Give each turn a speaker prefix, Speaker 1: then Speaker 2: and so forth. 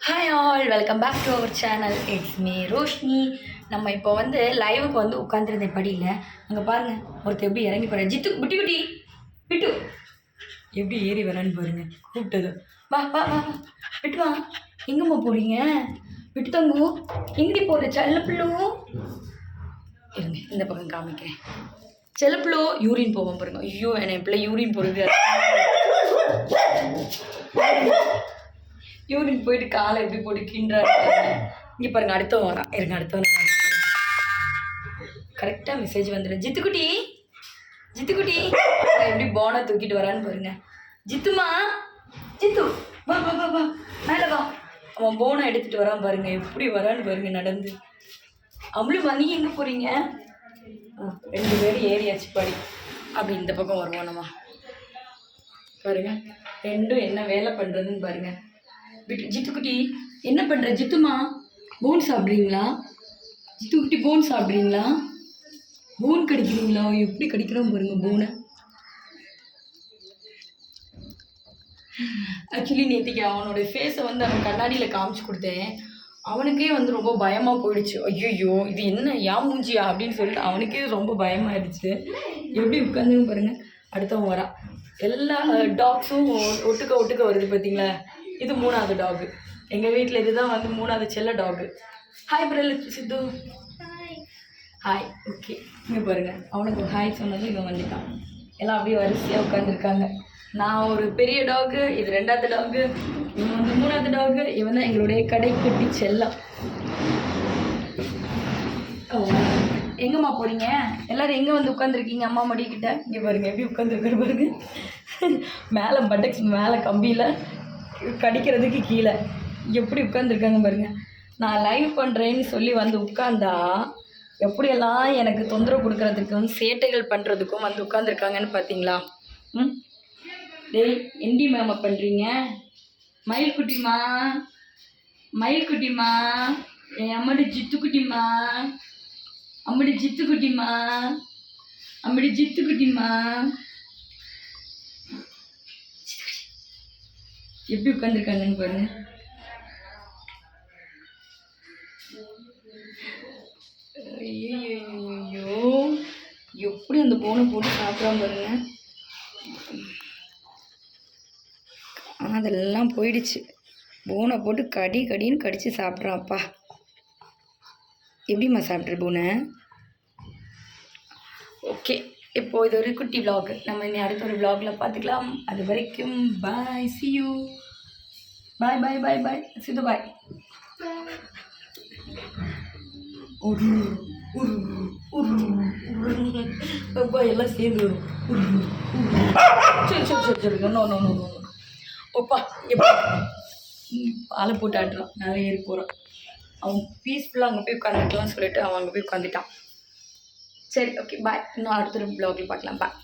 Speaker 1: Hi all, welcome back to our channel. It's me Roshini. நம்ம இப்போ வந்து லைவுக்கு வந்து உட்காந்துருந்தேன் படியில். அங்கே பாருங்கள், ஒருத்தர் எப்படி இறங்கி போகிறேன். ஜித்து குட்டி குட்டி பிட்டு எப்படி ஏறி வரேன்னு பாருங்கள். கூப்பிட்டது வா வா வா விட்டு வா. எங்கம்மா போகிறீங்க? விட்டு தங்கு எங்கடி போகிற செல்லப்பிள்ளும்? இருங்க இந்த பக்கம் காமிக்கிறேன். செல்லப்பிள்ளோ யூரின் போவோம் பாருங்க. ஐயோ என்னை பிள்ளை யூரின் போடுது. யூரின் போயிட்டு காலை எப்படி போட்டு கிண்டாரு. இங்கே பாருங்கள், அடுத்தவன் வரான். இருங்க அடுத்தவன் கரெக்டாக மெசேஜ் வந்துடும். ஜித்துக்குட்டி ஜித்துக்குட்டி எப்படி போனை தூக்கிட்டு வரான்னு பாருங்க. ஜித்துமா ஜித்து வா வா வா வா மேலே வா. அவன் போனை எடுத்துகிட்டு வரான் பாருங்க. எப்படி வரான்னு பாருங்க நடந்து. அவளும் வந்தீங்க எங்கே போகிறீங்க? 2 பேரும் ஏறியாச்சு படி. அப்படி இந்த பக்கம் வருவோம் நம்ம பாருங்க. ரெண்டும் என்ன வேலை பண்ணுறதுன்னு பாருங்க. ஜித்துக்குட்டி என்ன பண்ணுற? ஜித்துமா போன் சாப்பிட்றீங்களா? ஜித்துக்குட்டி போன் சாப்பிட்றீங்களா? போன் கடிக்கிறீங்களா? எப்படி கடிக்கிறோம் பாருங்க போனை. ஆக்சுவலி நேற்றுக்கு அவனோட ஃபேஸை வந்து அவன் கண்ணாடியில் காமிச்சு கொடுத்தேன். அவனுக்கே வந்து ரொம்ப பயமாக போயிடுச்சு. ஐயோ இது என்ன ஏன் மூஞ்சியா அப்படின்னு சொல்லிட்டு அவனுக்கே ரொம்ப பயமாகிடுச்சு. எப்படி உட்காந்துன்னு பாருங்கள். அடுத்தவன் வரான். எல்லா டாக்ஸும் ஒட்டுக்க வருது பார்த்தீங்களா? இது 3வது டாகு. எங்கள் வீட்டில் இதுதான் வந்து 3வது செல்ல டாகு. ஹாய் பிரல் சித்து. ஹாய். ஓகே இங்கே பாருங்கள், அவனுக்கு ஹாய் சொன்னதும் இவன் வந்துட்டான். எல்லாம் அப்படியே வரிசையாக உட்காந்துருக்காங்க. நான் ஒரு பெரிய டாகு, இது 2வது டாகு, இவன் வந்து 3வது டாகு. இவன் தான் எங்களுடைய கடைக்குட்டி செல்லம். எங்கம்மா போகிறீங்க? எல்லோரும் எங்கே வந்து உட்காந்துருக்கீங்க? அம்மா மடிக்கிட்ட. இங்கே பாருங்கள் எப்படி உட்காந்துருக்குன்னு பாருங்க. மேலே பட்டக்ஸ் மேலே கம்பியில், கடிக்கிறதுக்கு கீழே எப்படி உட்காந்துருக்காங்க பாருங்கள். நான் லைவ் பண்ணுறேன்னு சொல்லி வந்து உட்காந்தா எப்படியெல்லாம் எனக்கு தொந்தரவு கொடுக்கறதுக்கும் சேட்டைகள் பண்ணுறதுக்கும் வந்து உட்காந்துருக்காங்கன்னு பார்த்தீங்களா? டேய் என்டி மேம பண்ணுறீங்க? மயில் குட்டிமா மயில் குட்டிமா, என் அம்மடி ஜித்துக்குட்டிமா, அம்மடி ஜித்துக்குட்டிமா, அம்மடி ஜித்துக்குட்டிமா. எப்படி உட்காந்துருக்காங்கன்னு பாருங்க. ஐயோ எப்படி அந்த போனை போட்டு சாப்பிட்றான் பாருங்க. அதெல்லாம் போயிடுச்சு. போனை போட்டு கடின்னு கடித்து சாப்பிட்றான்ப்பா. எப்படிம்மா சாப்பிட்ற போனை? ஓகே, இப்போது இது ஒரு குட்டி விலாக். நம்ம இனி அடுத்த ஒரு விலாகில் பார்த்துக்கலாம். அது வரைக்கும் பாய், சி யூ. பாய் பாய் பாய் பாய் சிது பாய். எல்லாம் சேர்ந்து வரும். சரி நோ நோ நோ நோ. ஓப்பா எப்போ பாலை போட்டு ஆட்டுறான். மேலே ஏறி போகிறான். அவன் பீஸ்ஃபுல்லாக அங்கே போய் உட்காந்துருக்கலாம்னு சொல்லிட்டு அவன் அங்கே போய் உட்காந்துட்டான். சரி ஓகே பாய். இன்னும் அடுத்த ஒரு ப்ளாகில் பார்க்கலாம். பாய்.